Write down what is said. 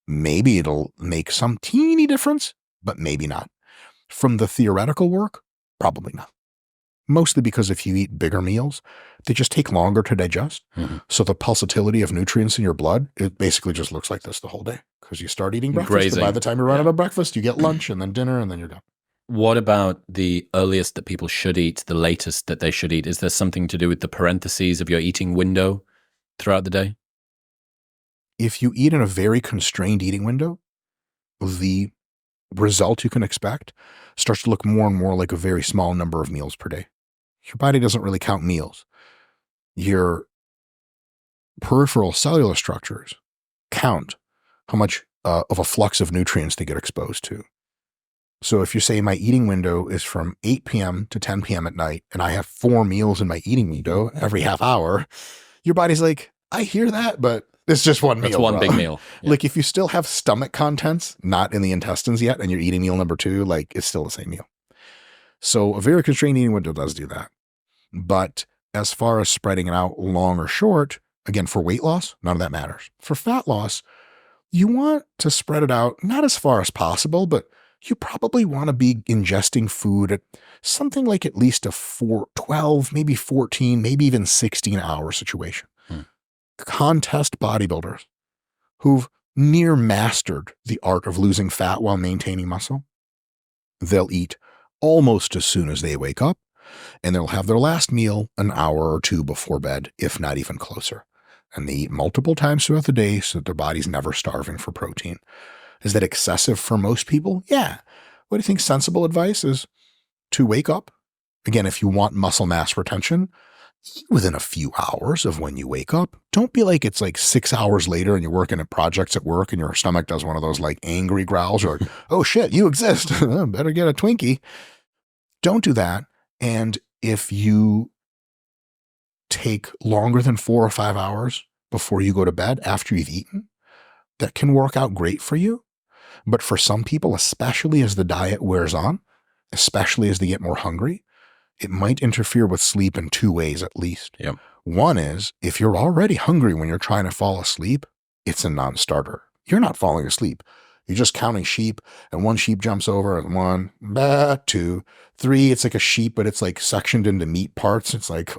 Maybe it'll make some teeny difference, but maybe not. From the theoretical work, probably not. Mostly because if you eat bigger meals, they just take longer to digest. So the pulsatility of nutrients in your blood, it basically just looks like this the whole day because you start eating breakfast. And by the time you run out of breakfast, you get lunch and then dinner and then you're done. What about the earliest that people should eat, the latest that they should eat? Is there something to do with the parentheses of your eating window throughout the day? If you eat in a very constrained eating window, the result you can expect starts to look more and more like a very small number of meals per day. Your body doesn't really count meals. Your peripheral cellular structures count how much of a flux of nutrients they get exposed to. So if you say my eating window is from 8 p.m. to 10 p.m. at night, and I have 4 meals in my eating window every half hour, your body's like, I hear that, but it's just one meal. It's one big meal. Yeah. Like if you still have stomach contents, not in the intestines yet, and you're eating meal number 2, like it's still the same meal. So a very constrained eating window does do that. But as far as spreading it out long or short, again, for weight loss, none of that matters. For fat loss, you want to spread it out, not as far as possible, but you probably want to be ingesting food at something like at least a 12, maybe 14, maybe even 16-hour situation. Contest bodybuilders who've near mastered the art of losing fat while maintaining muscle, they'll eat almost as soon as they wake up, and they'll have their last meal an hour or 2 before bed, if not even closer. And they eat multiple times throughout the day so that their body's never starving for protein. Is that excessive for most people? Yeah. What do you think sensible advice is? To wake up, again, if you want muscle mass retention, eat within a few hours of when you wake up. Don't be like it's like 6 hours later and you're working at projects at work and your stomach does one of those like angry growls or, oh shit, you exist. Better get a Twinkie. Don't do that. And if you take longer than 4 or 5 hours before you go to bed after you've eaten, that can work out great for you. But for some people, especially as the diet wears on, especially as they get more hungry, it might interfere with sleep in 2 ways at least. Yep. One is, if you're already hungry when you're trying to fall asleep, it's a non-starter. You're not falling asleep. You're just counting sheep, and one sheep jumps over, and 1, 2, 3. It's like a sheep, but it's like sectioned into meat parts. It's like